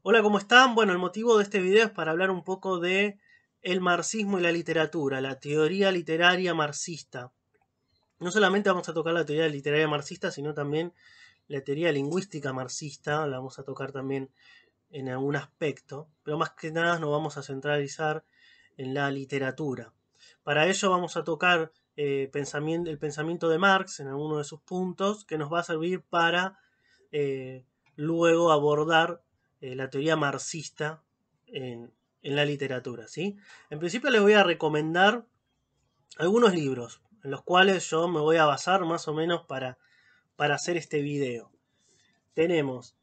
Hola, ¿cómo están? Bueno, el motivo de este video es para hablar un poco de el marxismo y la literatura, la teoría literaria marxista. No solamente vamos a tocar la teoría literaria marxista, sino también la teoría lingüística marxista, la vamos a tocar también en algún aspecto, pero más que nada nos vamos a centralizar en la literatura. Para ello vamos a tocar el pensamiento de Marx en alguno de sus puntos, que nos va a servir para eh, luego abordar la teoría marxista en la literatura, ¿sí? En principio les voy a recomendar algunos libros en los cuales yo me voy a basar más o menos para hacer este video. Tenemos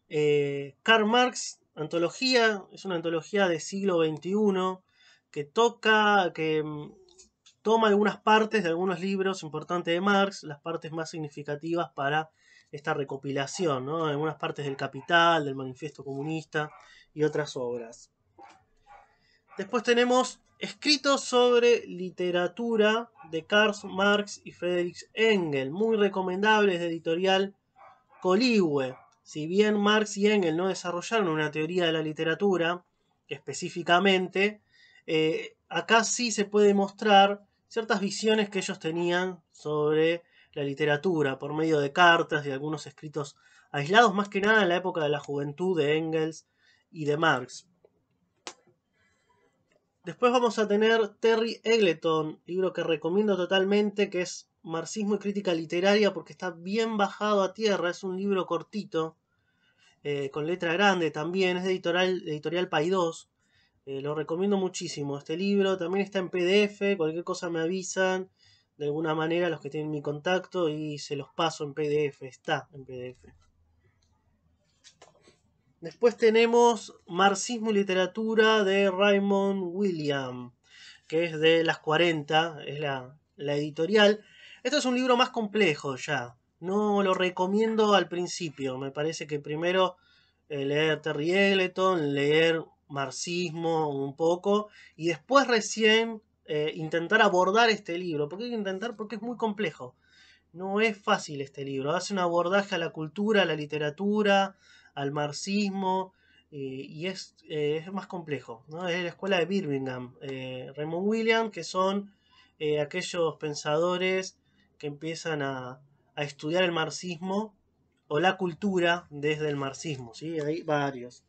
Karl Marx, antología, es una antología del siglo XXI que toma algunas partes de algunos libros importantes de Marx, las partes más significativas para esta recopilación, ¿no? Algunas partes del Capital, del Manifiesto Comunista y otras obras. Después tenemos escritos sobre literatura de Karl Marx y Friedrich Engels, muy recomendables, de editorial Coligüe. Si bien Marx y Engels no desarrollaron una teoría de la literatura específicamente, acá sí se puede mostrar ciertas visiones que ellos tenían sobre la literatura por medio de cartas y algunos escritos aislados, más que nada en la época de la juventud de Engels y de Marx. Después vamos a tener Terry Eggleton, libro que recomiendo totalmente, que es Marxismo y Crítica Literaria, porque está bien bajado a tierra, es un libro cortito, con letra grande también, es de editorial Paidós. Lo recomiendo muchísimo este libro, también está en PDF, cualquier cosa me avisan, de alguna manera los que tienen mi contacto y se los paso en PDF, está en PDF. Después tenemos Marxismo y Literatura de Raymond William, que es de las 40, es la editorial. Esto es un libro más complejo ya, no lo recomiendo al principio, me parece que primero leer Terry Eggleton, leer marxismo un poco y después recién intentar abordar este libro. ¿Por qué hay que intentar? Porque es muy complejo. No es fácil este libro. Hace un abordaje a la cultura, a la literatura, al marxismo y es más complejo, ¿no? Es de la escuela de Birmingham. Raymond Williams, que son aquellos pensadores que empiezan a estudiar el marxismo o la cultura desde el marxismo, ¿sí? Hay varios.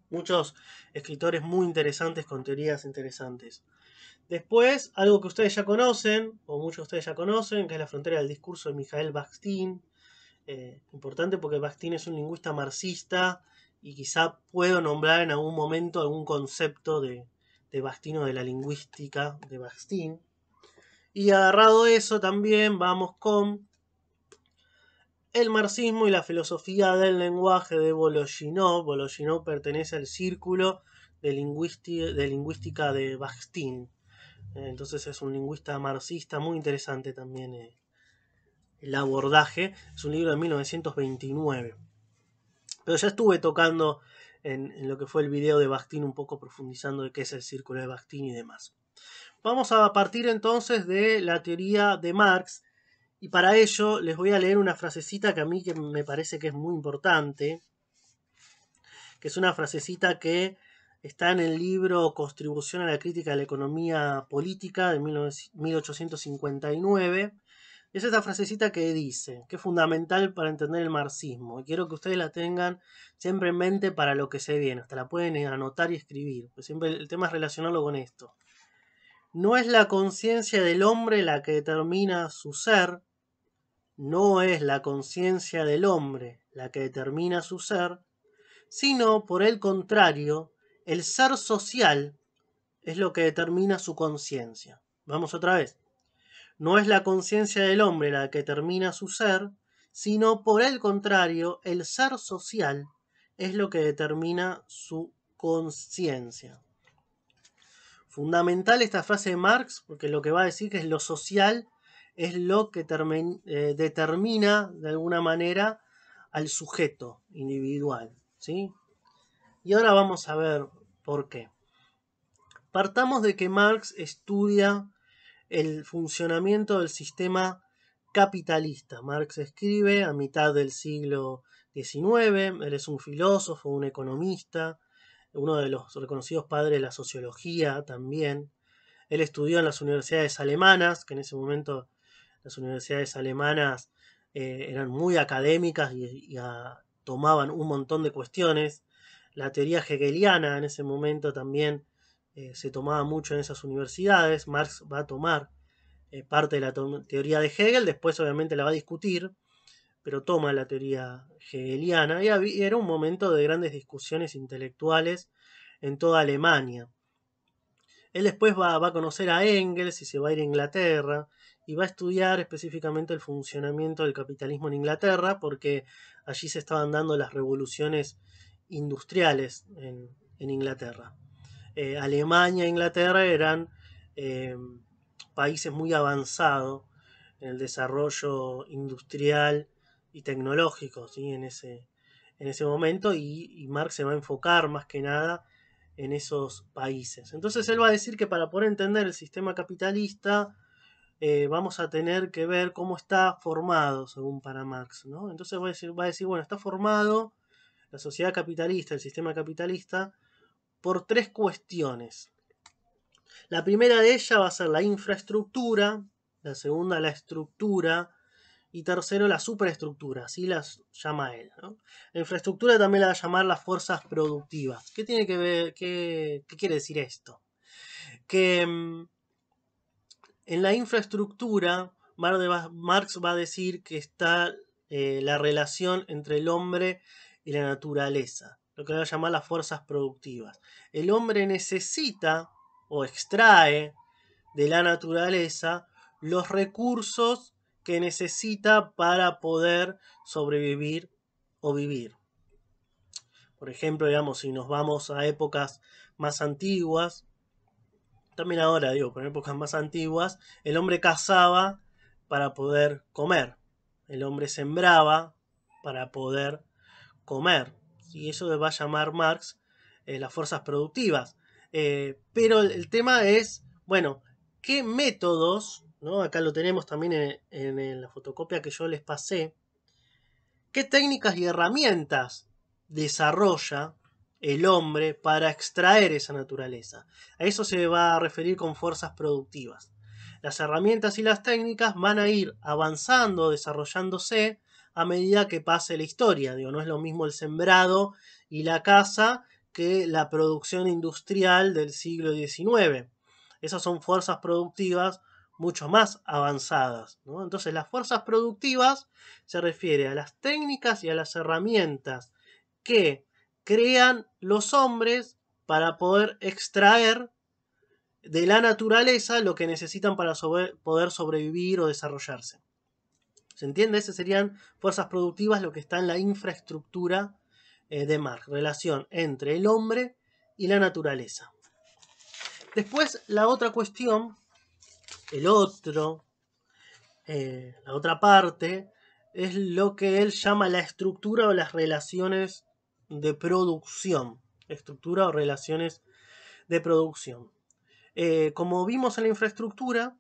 Muchos escritores muy interesantes con teorías interesantes. Después, algo que ustedes ya conocen, o muchos de ustedes ya conocen, que es La frontera del discurso de Mikhail Bakhtin. Importante porque Bakhtin es un lingüista marxista y quizá puedo nombrar en algún momento algún concepto de Bakhtin o de la lingüística de Bakhtin. Y agarrado eso también vamos con El marxismo y la filosofía del lenguaje de Vologinov. Vologinov pertenece al círculo de lingüística de Bakhtin. Entonces es un lingüista marxista muy interesante también el abordaje. Es un libro de 1929. Pero ya estuve tocando en lo que fue el video de Bakhtin, un poco profundizando de qué es el círculo de Bakhtin y demás. Vamos a partir entonces de la teoría de Marx. Y para ello les voy a leer una frasecita que a mí que me parece que es muy importante. Que es una frasecita que está en el libro Contribución a la crítica de la economía política de 1859. Es esta frasecita que dice, que es fundamental para entender el marxismo. Y quiero que ustedes la tengan siempre en mente para lo que se viene. Hasta la pueden anotar y escribir. Pues siempre el tema es relacionarlo con esto. No es la conciencia del hombre la que determina su ser. No es la conciencia del hombre la que determina su ser, sino, por el contrario, el ser social es lo que determina su conciencia. Vamos otra vez. No es la conciencia del hombre la que determina su ser, sino, por el contrario, el ser social es lo que determina su conciencia. Fundamental esta frase de Marx, porque lo que va a decir que es lo social es lo que determina de alguna manera al sujeto individual, ¿sí? Y ahora vamos a ver por qué. Partamos de que Marx estudia el funcionamiento del sistema capitalista. Marx escribe a mitad del siglo XIX. Él es un filósofo, un economista, uno de los reconocidos padres de la sociología también. Él estudió en las universidades alemanas, que en ese momento las universidades alemanas eran muy académicas y tomaban un montón de cuestiones. La teoría hegeliana en ese momento también se tomaba mucho en esas universidades. Marx va a tomar parte de la teoría de Hegel, después obviamente la va a discutir, pero toma la teoría hegeliana y era un momento de grandes discusiones intelectuales en toda Alemania. Él después va a conocer a Engels y se va a ir a Inglaterra y va a estudiar específicamente el funcionamiento del capitalismo en Inglaterra porque allí se estaban dando las revoluciones industriales en Inglaterra. Alemania e Inglaterra eran países muy avanzados en el desarrollo industrial y tecnológico, ¿sí? en ese momento, y Marx se va a enfocar más que nada en esos países. Entonces él va a decir que para poder entender el sistema capitalista vamos a tener que ver cómo está formado según para Marx, ¿no? Entonces va a decir, bueno, está formado la sociedad capitalista, el sistema capitalista, por tres cuestiones. La primera de ellas va a ser la infraestructura, la segunda la estructura y tercero la superestructura, así las llama él, ¿no? La infraestructura también la va a llamar las fuerzas productivas. ¿Qué tiene que ver? ¿Qué quiere decir esto? Que en la infraestructura Marx va a decir que está la relación entre el hombre y la naturaleza, lo que va a llamar las fuerzas productivas. El hombre necesita o extrae de la naturaleza los recursos que necesita para poder sobrevivir o vivir. Por ejemplo, digamos, si nos vamos a épocas más antiguas, también ahora digo, pero en épocas más antiguas, el hombre cazaba para poder comer, el hombre sembraba para poder comer, y eso va a llamar Marx las fuerzas productivas. Pero el tema es, bueno, ¿qué métodos, ¿no? Acá lo tenemos también en la fotocopia que yo les pasé, qué técnicas y herramientas desarrolla el hombre para extraer esa naturaleza? A eso se va a referir con fuerzas productivas. Las herramientas y las técnicas van a ir avanzando, desarrollándose a medida que pase la historia. Digo, no es lo mismo el sembrado y la caza que la producción industrial del siglo XIX. Esas son fuerzas productivas mucho más avanzadas, ¿no? Entonces las fuerzas productivas se refiere a las técnicas y a las herramientas que crean los hombres para poder extraer de la naturaleza lo que necesitan para poder sobrevivir o desarrollarse. ¿Se entiende? Esas serían fuerzas productivas, lo que está en la infraestructura de Marx, relación entre el hombre y la naturaleza. Después, la otra cuestión, la otra parte, es lo que él llama la estructura o las relaciones de producción. Estructura o relaciones de producción. Como vimos en la infraestructura,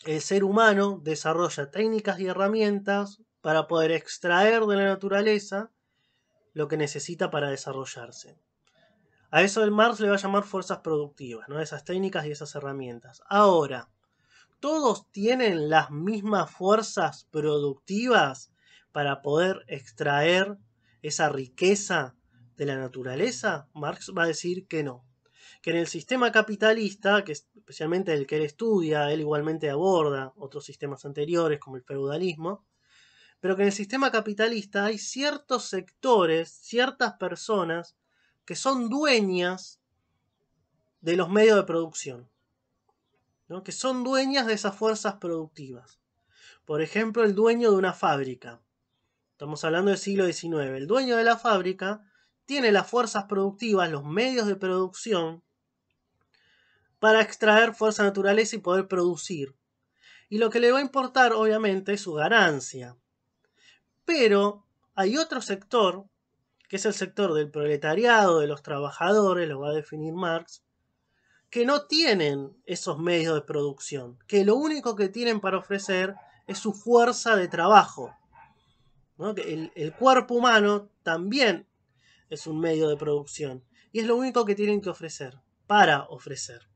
el ser humano desarrolla técnicas y herramientas para poder extraer de la naturaleza lo que necesita para desarrollarse. A eso el Marx le va a llamar fuerzas productivas, ¿no? Esas técnicas y esas herramientas. Ahora, ¿todos tienen las mismas fuerzas productivas para poder extraer esa riqueza de la naturaleza? Marx va a decir que no. Que en el sistema capitalista, que es especialmente el que él estudia, él igualmente aborda otros sistemas anteriores como el feudalismo, pero que en el sistema capitalista hay ciertos sectores, ciertas personas que son dueñas de los medios de producción, ¿no? Que son dueñas de esas fuerzas productivas. Por ejemplo, el dueño de una fábrica. Estamos hablando del siglo XIX. El dueño de la fábrica tiene las fuerzas productivas, los medios de producción, para extraer fuerza naturaleza y poder producir. Y lo que le va a importar, obviamente, es su ganancia. Pero hay otro sector, que es el sector del proletariado, de los trabajadores, lo va a definir Marx, que no tienen esos medios de producción, que lo único que tienen para ofrecer es su fuerza de trabajo, ¿no? Que el cuerpo humano también es un medio de producción y es lo único que tienen que ofrecer, para ofrecer.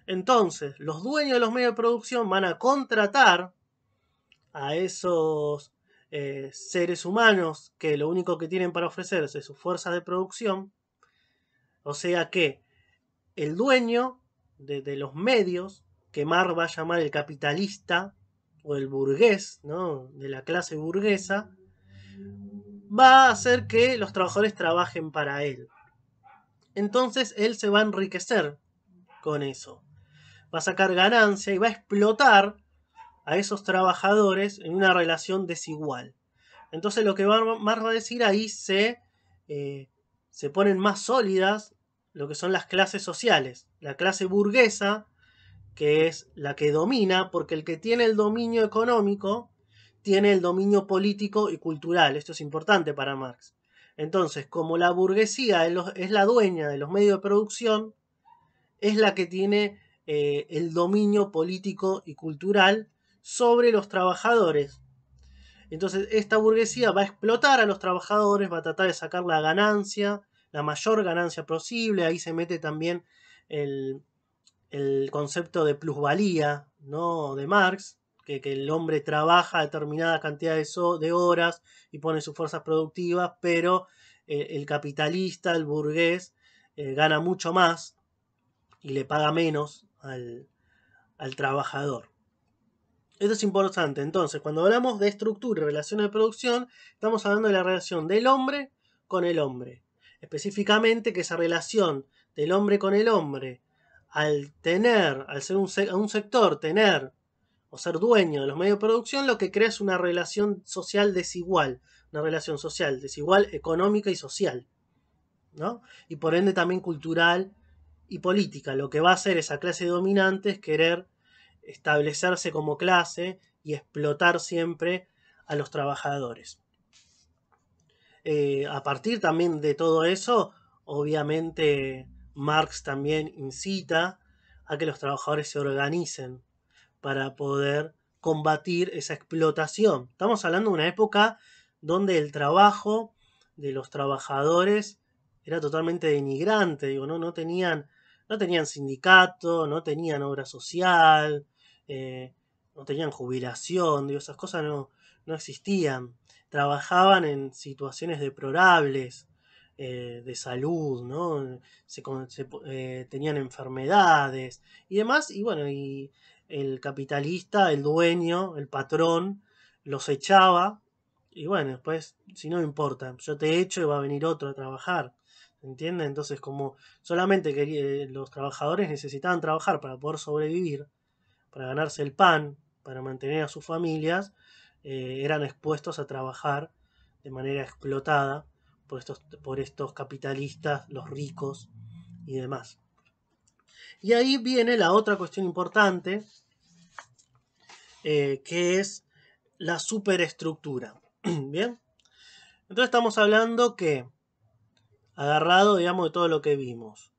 Entonces, los dueños de los medios de producción van a contratar a esos seres humanos que lo único que tienen para ofrecer es sus fuerzas de producción. O sea que el dueño de los medios, que Marx va a llamar el capitalista o el burgués, ¿no? De la clase burguesa, va a hacer que los trabajadores trabajen para él. Entonces él se va a enriquecer con eso. Va a sacar ganancia y va a explotar a esos trabajadores en una relación desigual. Entonces lo que Marx va a decir ahí se ponen más sólidas lo que son las clases sociales. La clase burguesa, que es la que domina, porque el que tiene el dominio económico tiene el dominio político y cultural. Esto es importante para Marx. Entonces, como la burguesía es la dueña de los medios de producción, es la que tiene el dominio político y cultural sobre los trabajadores. Entonces, esta burguesía va a explotar a los trabajadores, va a tratar de sacar la ganancia, la mayor ganancia posible. Ahí se mete también el concepto de plusvalía, ¿no? De Marx, que el hombre trabaja determinada cantidad de horas y pone sus fuerzas productivas, pero el capitalista, el burgués, gana mucho más y le paga menos al trabajador. Esto es importante. Entonces, cuando hablamos de estructura y relaciones de producción, estamos hablando de la relación del hombre con el hombre. Específicamente que esa relación del hombre con el hombre, al ser un sector, tener o ser dueño de los medios de producción, lo que crea es una relación social desigual. Una relación social desigual económica y social, ¿no? Y por ende también cultural y política. Lo que va a hacer esa clase dominante es querer establecerse como clase y explotar siempre a los trabajadores. A partir también de todo eso, obviamente Marx también incita a que los trabajadores se organicen para poder combatir esa explotación. Estamos hablando de una época donde el trabajo de los trabajadores era totalmente denigrante, digo, no tenían sindicato, no tenían obra social, no tenían jubilación, digo, esas cosas no existían. Trabajaban en situaciones deplorables de salud, ¿no? Tenían enfermedades y demás, y bueno, y el capitalista, el dueño, el patrón, los echaba, y bueno, después, si no me importa, yo te echo y va a venir otro a trabajar. ¿Entiendes? Entonces, como solamente los trabajadores necesitaban trabajar para poder sobrevivir, para ganarse el pan, para mantener a sus familias, eran expuestos a trabajar de manera explotada por estos capitalistas, los ricos y demás. Y ahí viene la otra cuestión importante, que es la superestructura. Bien, entonces estamos hablando que, agarrado, digamos, de todo lo que vimos,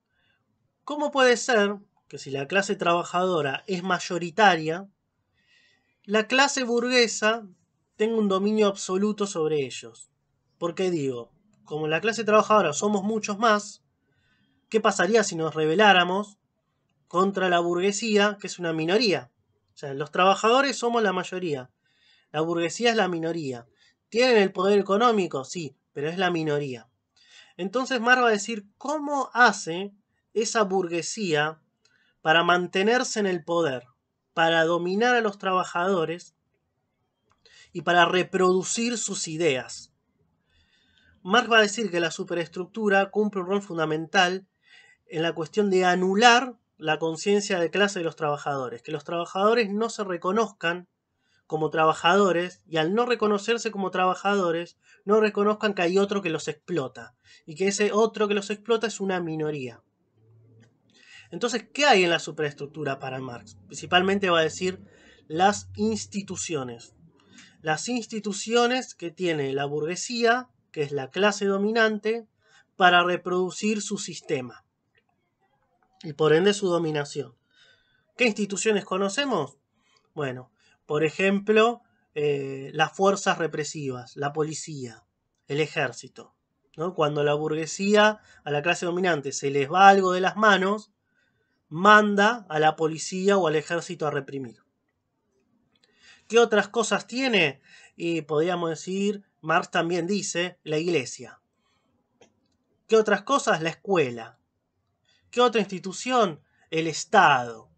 ¿cómo puede ser que si la clase trabajadora es mayoritaria, la clase burguesa tenga un dominio absoluto sobre ellos? Porque digo, como la clase trabajadora somos muchos más, ¿qué pasaría si nos rebeláramos contra la burguesía, que es una minoría? O sea, los trabajadores somos la mayoría, la burguesía es la minoría. ¿Tienen el poder económico? Sí, pero es la minoría. Entonces Marx va a decir cómo hace esa burguesía para mantenerse en el poder, para dominar a los trabajadores y para reproducir sus ideas. Marx va a decir que la superestructura cumple un rol fundamental en la cuestión de anular la conciencia de clase de los trabajadores, que los trabajadores no se reconozcan como trabajadores y al no reconocerse como trabajadores, no reconozcan que hay otro que los explota y que ese otro que los explota es una minoría. Entonces, ¿qué hay en la superestructura para Marx? Principalmente va a decir las instituciones. Las instituciones que tiene la burguesía, que es la clase dominante, para reproducir su sistema y por ende su dominación. ¿Qué instituciones conocemos? Bueno, por ejemplo, las fuerzas represivas, la policía, el ejército, ¿no? Cuando la burguesía, a la clase dominante, se les va algo de las manos, manda a la policía o al ejército a reprimir. ¿Qué otras cosas tiene? Y podríamos decir, Marx también dice, la iglesia. ¿Qué otras cosas? La escuela. ¿Qué otra institución? El Estado,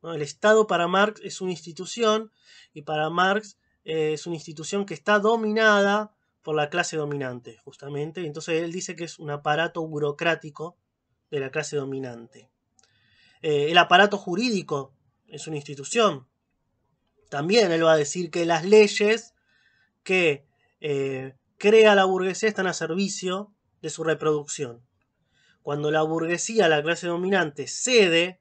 ¿no? El Estado para Marx es una institución, y para Marx es una institución que está dominada por la clase dominante, justamente. Entonces él dice que es un aparato burocrático de la clase dominante. El aparato jurídico es una institución. También él va a decir que las leyes que crea la burguesía están a servicio de su reproducción. Cuando la burguesía, la clase dominante, cede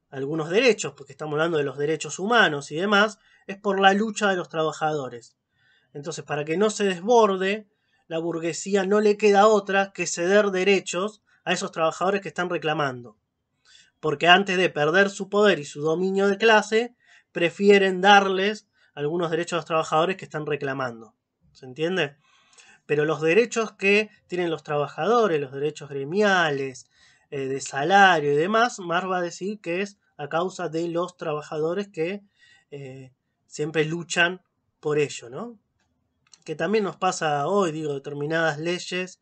algunos derechos, porque estamos hablando de los derechos humanos y demás, es por la lucha de los trabajadores. Entonces, para que no se desborde, la burguesía no le queda otra que ceder derechos a esos trabajadores que están reclamando. Porque antes de perder su poder y su dominio de clase, prefieren darles algunos derechos a los trabajadores que están reclamando. ¿Se entiende? Pero los derechos que tienen los trabajadores, los derechos gremiales, de salario y demás, Marx va a decir que es a causa de los trabajadores que siempre luchan por ello, ¿no? Que también nos pasa hoy, digo, determinadas leyes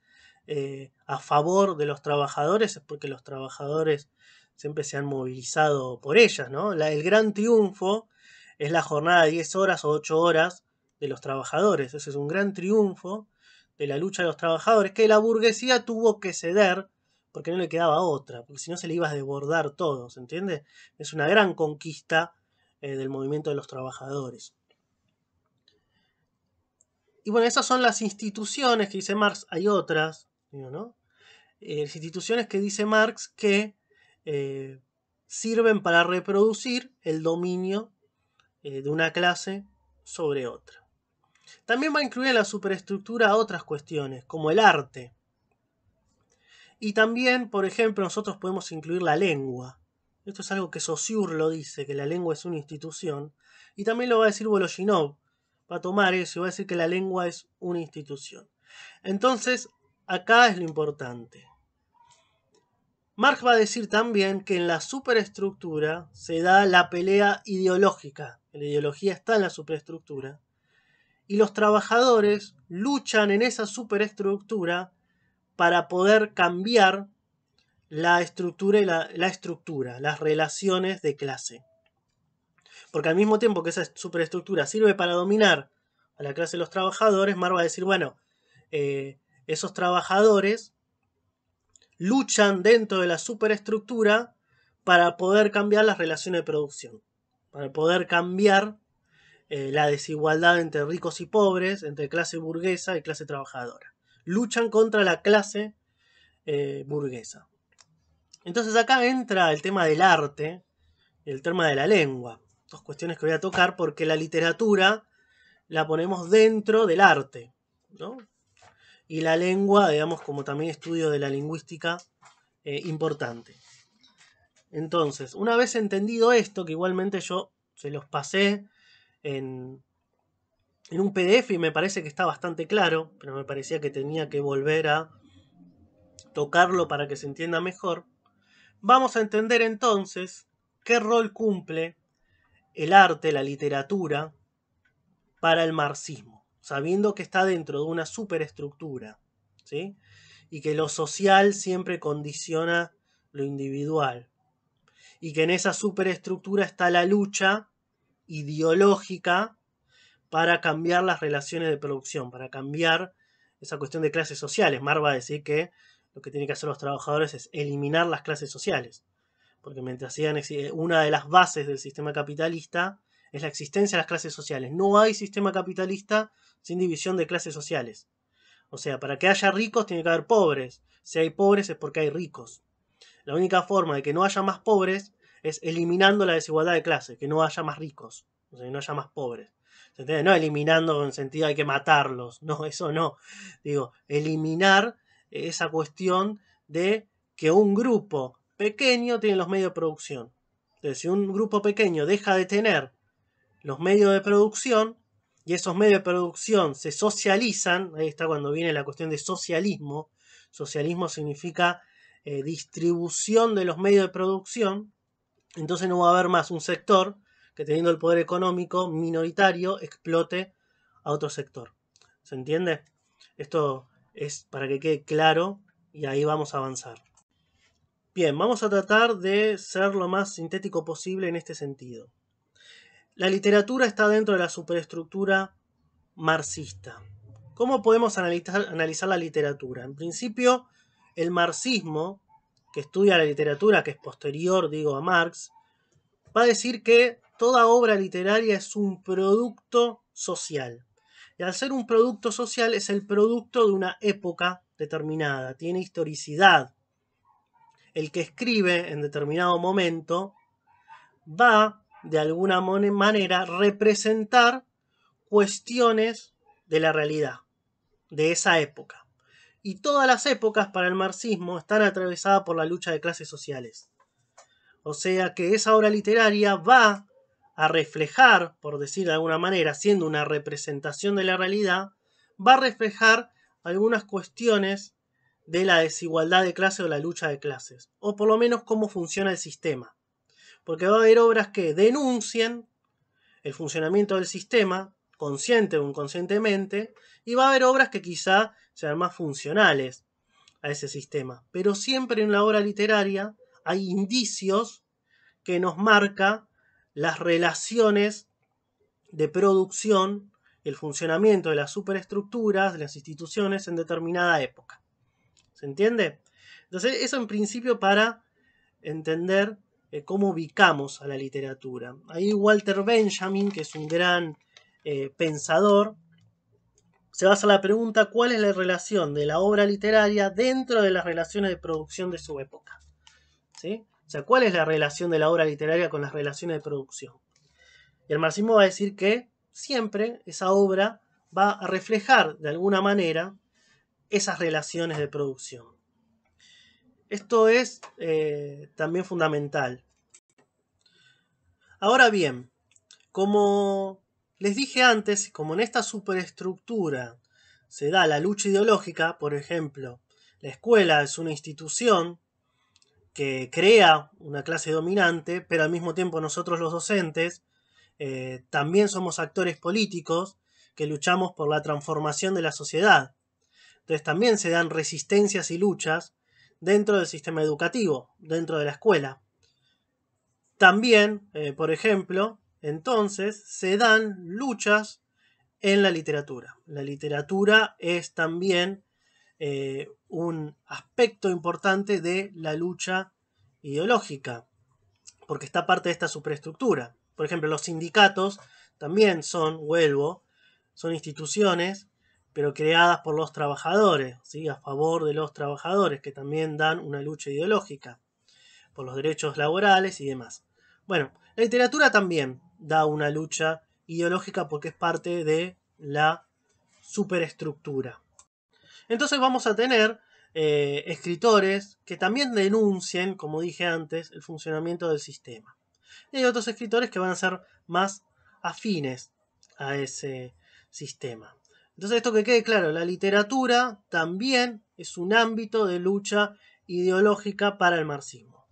a favor de los trabajadores, es porque los trabajadores siempre se han movilizado por ellas, ¿no? El gran triunfo es la jornada de 10 horas o 8 horas de los trabajadores. Ese es un gran triunfo de la lucha de los trabajadores, que la burguesía tuvo que ceder porque no le quedaba otra, porque si no se le iba a desbordar todo, ¿se entiende? Es una gran conquista del movimiento de los trabajadores. Y bueno, esas son las instituciones que dice Marx. Hay otras, ¿no? Las instituciones que dice Marx que sirven para reproducir el dominio de una clase sobre otra. También va a incluir en la superestructura otras cuestiones, como el arte. Y también, por ejemplo, nosotros podemos incluir la lengua. Esto es algo que Saussure lo dice, que la lengua es una institución. Y también lo va a decir Voloshinov. Va a tomar eso y va a decir que la lengua es una institución. Entonces, acá es lo importante. Marx va a decir también que en la superestructura se da la pelea ideológica. La ideología está en la superestructura. Y los trabajadores luchan en esa superestructura para poder cambiar la estructura y la estructura, las relaciones de clase. Porque al mismo tiempo que esa superestructura sirve para dominar a la clase de los trabajadores, Marx va a decir, bueno, esos trabajadores luchan dentro de la superestructura para poder cambiar las relaciones de producción, para poder cambiar la desigualdad entre ricos y pobres, entre clase burguesa y clase trabajadora. Luchan contra la clase burguesa. Entonces acá entra el tema del arte y el tema de la lengua. Dos cuestiones que voy a tocar porque la literatura la ponemos dentro del arte, ¿no? Y la lengua, digamos, como también estudio de la lingüística, importante. Entonces, una vez entendido esto, que igualmente yo se los pasé en un PDF y me parece que está bastante claro, pero me parecía que tenía que volver a tocarlo para que se entienda mejor, vamos a entender entonces qué rol cumple el arte, la literatura, para el marxismo, sabiendo que está dentro de una superestructura, ¿sí? Y que lo social siempre condiciona lo individual, y que en esa superestructura está la lucha ideológica para cambiar las relaciones de producción, para cambiar esa cuestión de clases sociales. Marx va a decir que lo que tienen que hacer los trabajadores es eliminar las clases sociales, porque mientras sigan, una de las bases del sistema capitalista es la existencia de las clases sociales. No hay sistema capitalista sin división de clases sociales. O sea, para que haya ricos tiene que haber pobres. Si hay pobres es porque hay ricos. La única forma de que no haya más pobres es eliminando la desigualdad de clase, que no haya más ricos, o sea, que no haya más pobres. ¿Se entiende? No eliminando en el sentido hay que matarlos, no, eso no. Digo, eliminar esa cuestión de que un grupo pequeño tiene los medios de producción. Entonces, si un grupo pequeño deja de tener los medios de producción, y esos medios de producción se socializan, ahí está cuando viene la cuestión de socialismo. Socialismo significa distribución de los medios de producción. Entonces no va a haber más un sector que, teniendo el poder económico minoritario, explote a otro sector. ¿Se entiende? Esto es para que quede claro y ahí vamos a avanzar. Bien, vamos a tratar de ser lo más sintético posible en este sentido. La literatura está dentro de la superestructura marxista. ¿Cómo podemos analizar la literatura? En principio, el marxismo, que estudia la literatura, que es posterior, digo, a Marx, va a decir que toda obra literaria es un producto social. Y al ser un producto social es el producto de una época determinada, tiene historicidad. El que escribe en determinado momento va, de alguna manera, representar cuestiones de la realidad, de esa época. Y todas las épocas para el marxismo están atravesadas por la lucha de clases sociales. O sea que esa obra literaria va a reflejar, por decir de alguna manera, siendo una representación de la realidad, va a reflejar algunas cuestiones de la desigualdad de clase o la lucha de clases, o por lo menos cómo funciona el sistema. Porque va a haber obras que denuncien el funcionamiento del sistema, consciente o inconscientemente, y va a haber obras que quizá sean más funcionales a ese sistema. Pero siempre en la obra literaria hay indicios que nos marca las relaciones de producción, el funcionamiento de las superestructuras, de las instituciones en determinada época. ¿Se entiende? Entonces, eso en principio para entender cómo ubicamos a la literatura. Ahí Walter Benjamin, que es un gran pensador, se va a hacer la pregunta: ¿cuál es la relación de la obra literaria dentro de las relaciones de producción de su época? ¿Sí? O sea, ¿cuál es la relación de la obra literaria con las relaciones de producción? Y el marxismo va a decir que siempre esa obra va a reflejar de alguna manera esas relaciones de producción. Esto es también fundamental. Ahora bien, como les dije antes, como en esta superestructura se da la lucha ideológica, por ejemplo, la escuela es una institución que crea una clase dominante, pero al mismo tiempo nosotros los docentes también somos actores políticos que luchamos por la transformación de la sociedad. Entonces también se dan resistencias y luchas dentro del sistema educativo, dentro de la escuela. También, por ejemplo, entonces se dan luchas en la literatura. La literatura es también un aspecto importante de la lucha ideológica, porque está parte de esta superestructura. Por ejemplo, los sindicatos también son instituciones, pero creadas por los trabajadores, ¿sí? A favor de los trabajadores, que también dan una lucha ideológica por los derechos laborales y demás. Bueno, la literatura también da una lucha ideológica porque es parte de la superestructura. Entonces vamos a tener escritores que también denuncien, como dije antes, el funcionamiento del sistema. Y hay otros escritores que van a ser más afines a ese sistema. Entonces, esto que quede claro, la literatura también es un ámbito de lucha ideológica para el marxismo.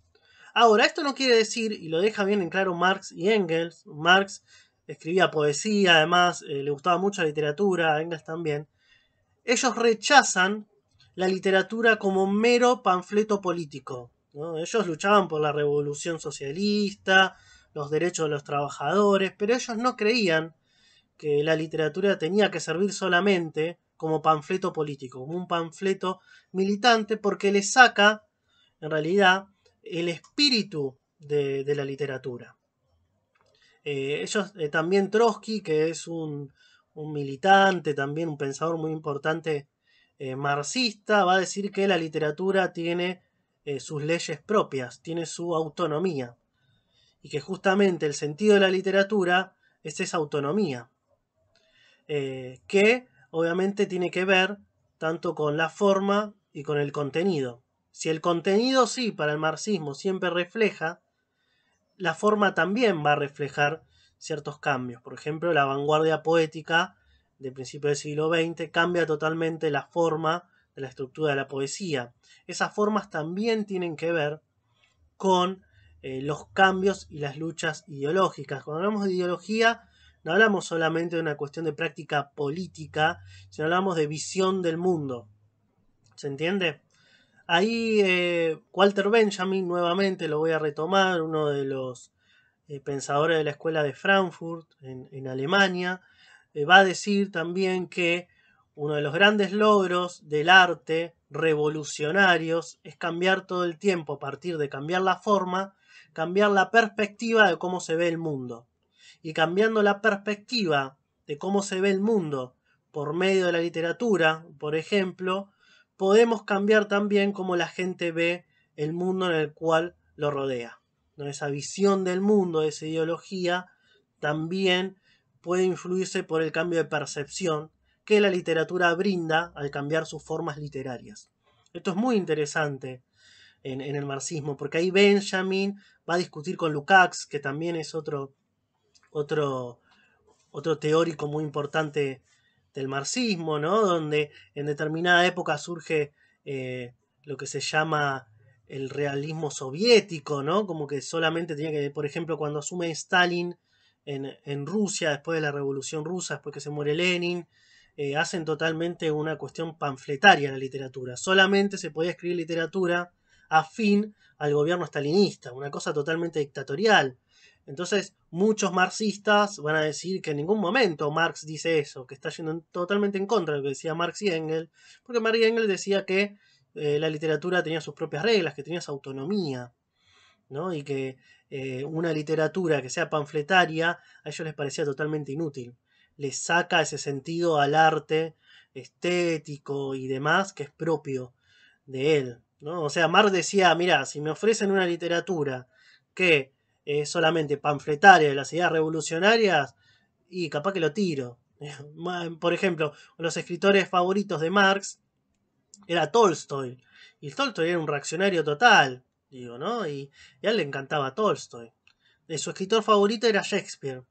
Ahora, esto no quiere decir, y lo deja bien en claro Marx y Engels, Marx escribía poesía, además le gustaba mucho la literatura, Engels también. Ellos rechazan la literatura como mero panfleto político, ¿no? Ellos luchaban por la revolución socialista, los derechos de los trabajadores, pero ellos no creían que la literatura tenía que servir solamente como panfleto político, como un panfleto militante, porque le saca, en realidad, el espíritu de la literatura. Ellos también Trotsky, que es un militante, también un pensador muy importante marxista, va a decir que la literatura tiene sus leyes propias, tiene su autonomía, y que justamente el sentido de la literatura es esa autonomía, que obviamente tiene que ver tanto con la forma y con el contenido. Si el contenido sí, para el marxismo siempre refleja, la forma también va a reflejar ciertos cambios. Por ejemplo, la vanguardia poética de principios del siglo XX cambia totalmente la forma de la estructura de la poesía. Esas formas también tienen que ver con los cambios y las luchas ideológicas. Cuando hablamos de ideología, no hablamos solamente de una cuestión de práctica política, sino hablamos de visión del mundo. ¿Se entiende? Ahí Walter Benjamin, nuevamente lo voy a retomar, uno de los pensadores de la escuela de Frankfurt en Alemania, va a decir también que uno de los grandes logros del arte revolucionarios es cambiar todo el tiempo, a partir de cambiar la forma, cambiar la perspectiva de cómo se ve el mundo. Y cambiando la perspectiva de cómo se ve el mundo por medio de la literatura, por ejemplo, podemos cambiar también cómo la gente ve el mundo en el cual lo rodea. ¿No? Esa visión del mundo, esa ideología, también puede influirse por el cambio de percepción que la literatura brinda al cambiar sus formas literarias. Esto es muy interesante en el marxismo, porque ahí Benjamin va a discutir con Lukács, que también es otro teórico muy importante del marxismo, ¿no? Donde en determinada época surge lo que se llama el realismo soviético, ¿no? Como que solamente tenía que, por ejemplo, cuando asume Stalin en Rusia, después de la Revolución Rusa, después que se muere Lenin, hacen totalmente una cuestión panfletaria en la literatura. Solamente se podía escribir literatura afín al gobierno stalinista, una cosa totalmente dictatorial. Entonces, muchos marxistas van a decir que en ningún momento Marx dice eso, que está yendo totalmente en contra de lo que decía Marx y Engels, porque Marx y Engels decía que la literatura tenía sus propias reglas, que tenía su autonomía, ¿no? Y que una literatura que sea panfletaria a ellos les parecía totalmente inútil. Les saca ese sentido al arte estético y demás que es propio de él, ¿no? O sea, Marx decía, mira, si me ofrecen una literatura que es solamente panfletaria de las ideas revolucionarias, y capaz que lo tiro. Por ejemplo, los escritores favoritos de Marx era Tolstoy. Y Tolstoy era un reaccionario total, digo, ¿no? Y a él le encantaba Tolstoy. Su escritor favorito era Shakespeare.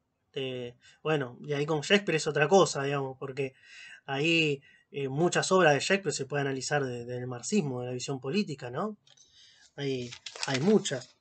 Bueno, y ahí con Shakespeare es otra cosa, digamos, porque ahí muchas obras de Shakespeare se pueden analizar del marxismo, de la visión política, ¿no? Hay, hay muchas.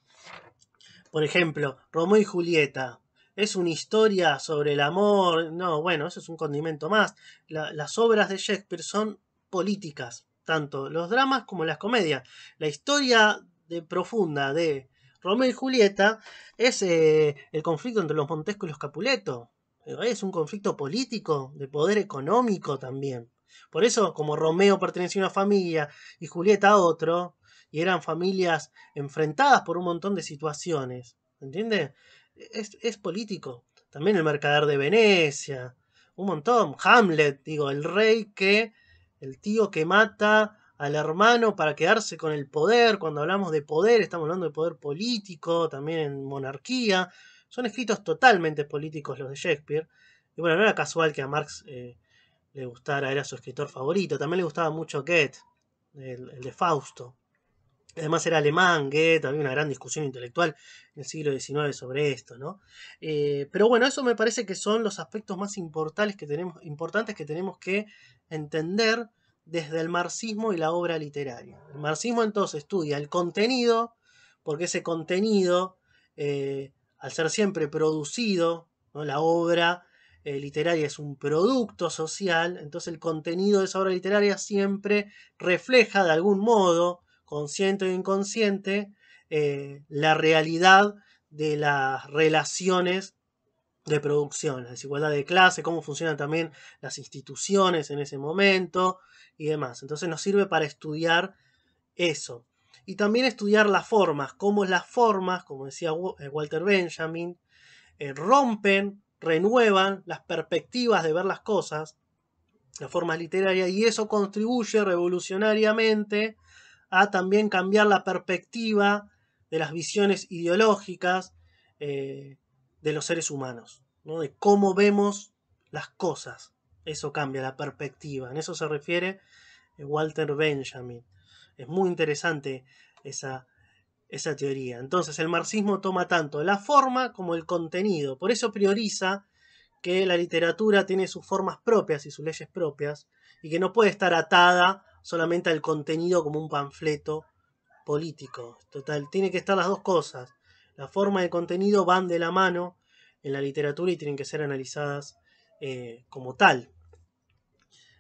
Por ejemplo, Romeo y Julieta. ¿Es una historia sobre el amor? No, bueno, eso es un condimento más. Las obras de Shakespeare son políticas, tanto los dramas como las comedias. La historia profunda de Romeo y Julieta es el conflicto entre los Montesco y los Capuleto. Es un conflicto político, de poder económico también. Por eso, como Romeo pertenecía a una familia y Julieta a otro, y eran familias enfrentadas por un montón de situaciones, ¿entiendes? Es político. También el mercader de Venecia, un montón. Hamlet, digo, el tío que mata al hermano para quedarse con el poder. Cuando hablamos de poder, estamos hablando de poder político, también en monarquía. Son escritos totalmente políticos los de Shakespeare. Y bueno, no era casual que a Marx le gustara, era su escritor favorito. También le gustaba mucho Goethe, el de Fausto. Además era alemán, Goethe, había una gran discusión intelectual en el siglo XIX sobre esto, ¿no? Pero bueno, eso me parece que son los aspectos más importantes que tenemos que entender desde el marxismo y la obra literaria. El marxismo entonces estudia el contenido, porque ese contenido, al ser siempre producido, ¿no? La obra literaria es un producto social, entonces el contenido de esa obra literaria siempre refleja de algún modo, consciente o inconsciente, la realidad de las relaciones de producción, la desigualdad de clase, cómo funcionan también las instituciones en ese momento y demás. Entonces nos sirve para estudiar eso. Y también estudiar las formas, cómo las formas, como decía Walter Benjamin, rompen, renuevan las perspectivas de ver las cosas, las formas literarias, y eso contribuye revolucionariamente a también cambiar la perspectiva de las visiones ideológicas de los seres humanos, ¿no? De cómo vemos las cosas. Eso cambia la perspectiva. En eso se refiere Walter Benjamin. Es muy interesante esa teoría. Entonces el marxismo toma tanto la forma como el contenido. Por eso prioriza que la literatura tiene sus formas propias y sus leyes propias y que no puede estar atada solamente al contenido como un panfleto político. Total, tiene que estar las dos cosas. La forma y el contenido van de la mano en la literatura y tienen que ser analizadas como tal.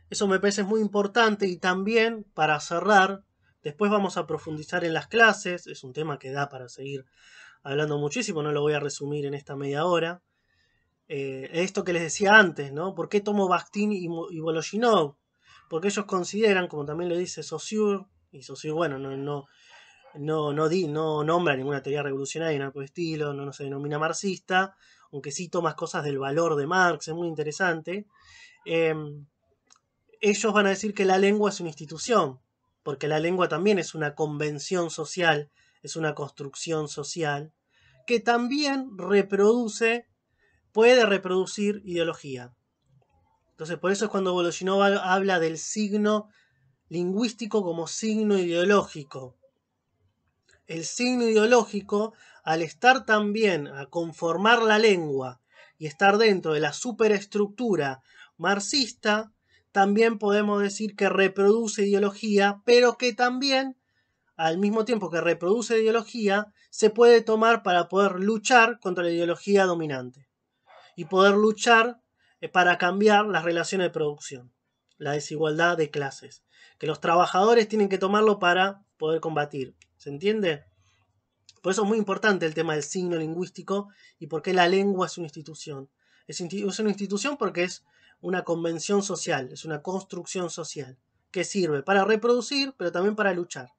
Eso me parece muy importante y también para cerrar, después vamos a profundizar en las clases, es un tema que da para seguir hablando muchísimo, no lo voy a resumir en esta media hora. Esto que les decía antes, ¿no? ¿Por qué tomo Bakhtin y Voloshinov? Porque ellos consideran, como también lo dice Saussure, y Saussure, bueno, no nombra ninguna teoría revolucionaria, nada por el estilo, no se denomina marxista, aunque sí toma cosas del valor de Marx, es muy interesante. Eh, Ellos van a decir que la lengua es una institución, porque la lengua también es una convención social, es una construcción social, que también puede reproducir ideología. Entonces, por eso es cuando Voloshinov habla del signo lingüístico como signo ideológico. El signo ideológico, al estar también a conformar la lengua y estar dentro de la superestructura marxista, también podemos decir que reproduce ideología, pero que también, al mismo tiempo que reproduce ideología, se puede tomar para poder luchar contra la ideología dominante y poder luchar para cambiar las relaciones de producción, la desigualdad de clases, que los trabajadores tienen que tomarlo para poder combatir. ¿Se entiende? Por eso es muy importante el tema del signo lingüístico y por qué la lengua es una institución. Es una institución porque es una convención social, es una construcción social que sirve para reproducir, pero también para luchar.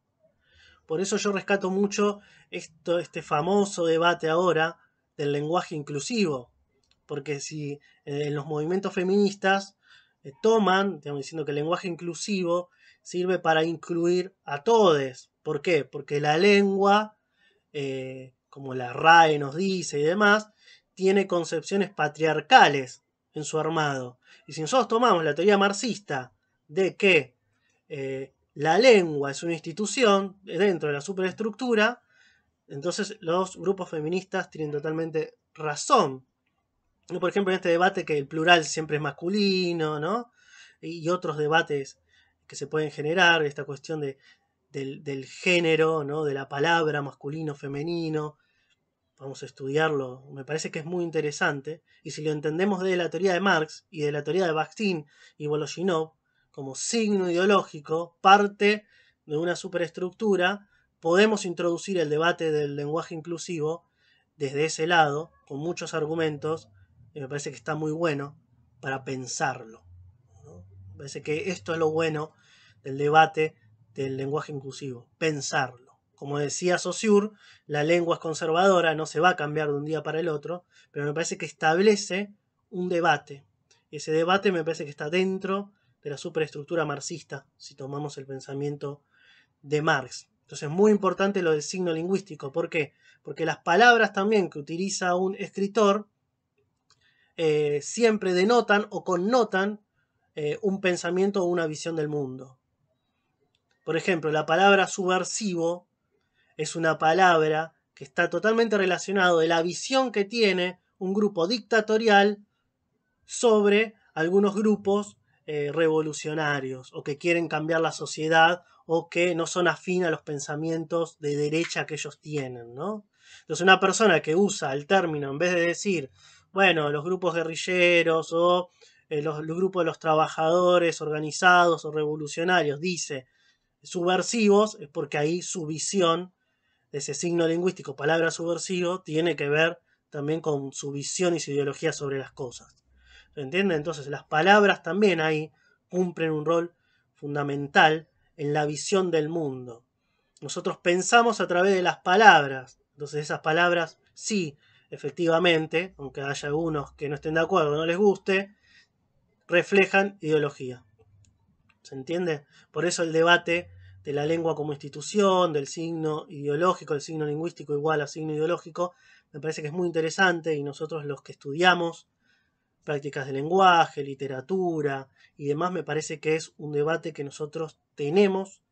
Por eso yo rescato mucho este famoso debate ahora del lenguaje inclusivo, porque si en los movimientos feministas toman, digamos, diciendo que el lenguaje inclusivo sirve para incluir a todos. ¿Por qué? Porque la lengua, como la RAE nos dice y demás, tiene concepciones patriarcales en su armado. Y si nosotros tomamos la teoría marxista de que la lengua es una institución dentro de la superestructura, entonces los grupos feministas tienen totalmente razón. Por ejemplo, en este debate que el plural siempre es masculino, ¿no? Y otros debates que se pueden generar, esta cuestión del género, ¿no? De la palabra masculino, femenino. Vamos a estudiarlo, me parece que es muy interesante. Y si lo entendemos de la teoría de Marx y de la teoría de Bakhtin y Voloshinov, como signo ideológico, parte de una superestructura, podemos introducir el debate del lenguaje inclusivo desde ese lado, con muchos argumentos, y me parece que está muy bueno para pensarlo, ¿no? Me parece que esto es lo bueno del debate del lenguaje inclusivo, pensarlo. Como decía Saussure, la lengua es conservadora, no se va a cambiar de un día para el otro, pero me parece que establece un debate. Y ese debate me parece que está dentro de la superestructura marxista, si tomamos el pensamiento de Marx. Entonces es muy importante lo del signo lingüístico. ¿Por qué? Porque las palabras también que utiliza un escritor siempre denotan o connotan un pensamiento o una visión del mundo. Por ejemplo, la palabra subversivo es una palabra que está totalmente relacionada de la visión que tiene un grupo dictatorial sobre algunos grupos revolucionarios o que quieren cambiar la sociedad o que no son afín a los pensamientos de derecha que ellos tienen, ¿no? Entonces una persona que usa el término en vez de decir, bueno, los grupos guerrilleros o los grupos de los trabajadores organizados o revolucionarios, dice subversivos, es porque ahí su visión de ese signo lingüístico, palabra subversivo, tiene que ver también con su visión y su ideología sobre las cosas. ¿Se entiende? Entonces las palabras también ahí cumplen un rol fundamental en la visión del mundo. Nosotros pensamos a través de las palabras. Entonces esas palabras sí, efectivamente, aunque haya algunos que no estén de acuerdo, no les guste, reflejan ideología. ¿Se entiende? Por eso el debate de la lengua como institución, del signo ideológico, el signo lingüístico igual a signo ideológico, me parece que es muy interesante y nosotros los que estudiamos prácticas de lenguaje, literatura y demás, me parece que es un debate que nosotros tenemos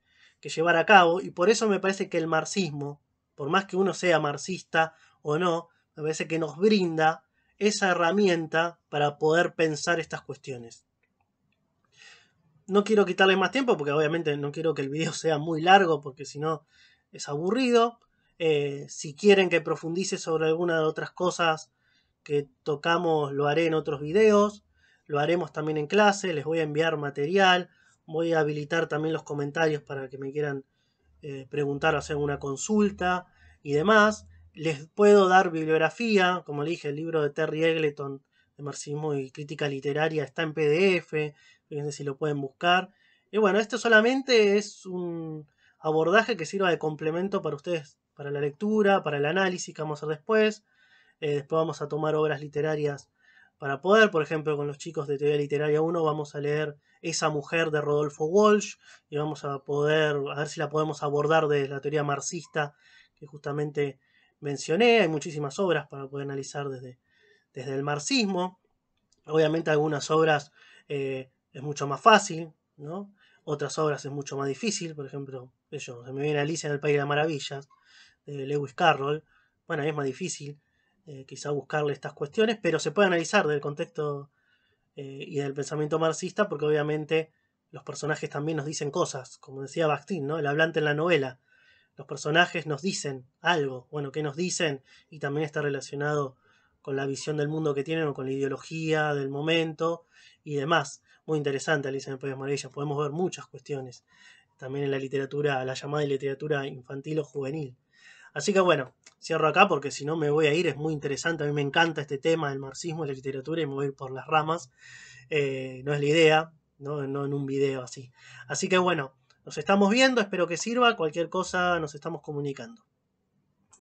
que llevar a cabo y por eso me parece que el marxismo por más que uno sea marxista o no, me parece que nos brinda esa herramienta para poder pensar estas cuestiones. No quiero quitarle más tiempo porque obviamente no quiero que el video sea muy largo porque si no es aburrido. Si quieren que profundice sobre alguna de otras cosas que tocamos, lo haré en otros videos. Lo haremos también en clase, les voy a enviar material. Voy a habilitar también los comentarios para que me quieran preguntar o hacer una consulta y demás. Les puedo dar bibliografía, como le dije, el libro de Terry Eggleton de Marxismo y Crítica Literaria está en PDF, fíjense si lo pueden buscar. Y bueno, esto solamente es un abordaje que sirva de complemento para ustedes, para la lectura, para el análisis que vamos a hacer después. Después vamos a tomar obras literarias para poder, por ejemplo, con los chicos de Teoría Literaria 1 vamos a leer Esa mujer de Rodolfo Walsh y vamos a poder, a ver si la podemos abordar desde la teoría marxista que justamente mencioné. Hay muchísimas obras para poder analizar desde el marxismo. Obviamente algunas obras es mucho más fácil, ¿no? Otras obras es mucho más difícil, por ejemplo, se me viene Alicia en el País de las Maravillas, de Lewis Carroll. Bueno, ahí es más difícil quizá buscarle estas cuestiones, pero se puede analizar del contexto y del pensamiento marxista, porque obviamente los personajes también nos dicen cosas, como decía Bakhtin, ¿no? El hablante en la novela. Los personajes nos dicen algo, bueno, ¿qué nos dicen? Y también está relacionado con la visión del mundo que tienen o con la ideología del momento y demás. Muy interesante Alicia en el País de las Maravillas, podemos ver muchas cuestiones también en la literatura, la llamada literatura infantil o juvenil. Así que bueno, cierro acá porque si no me voy a ir, es muy interesante, a mí me encanta este tema del marxismo y la literatura y me voy a ir por las ramas, no es la idea, no en un video así. Así que bueno, nos estamos viendo, espero que sirva, cualquier cosa nos estamos comunicando.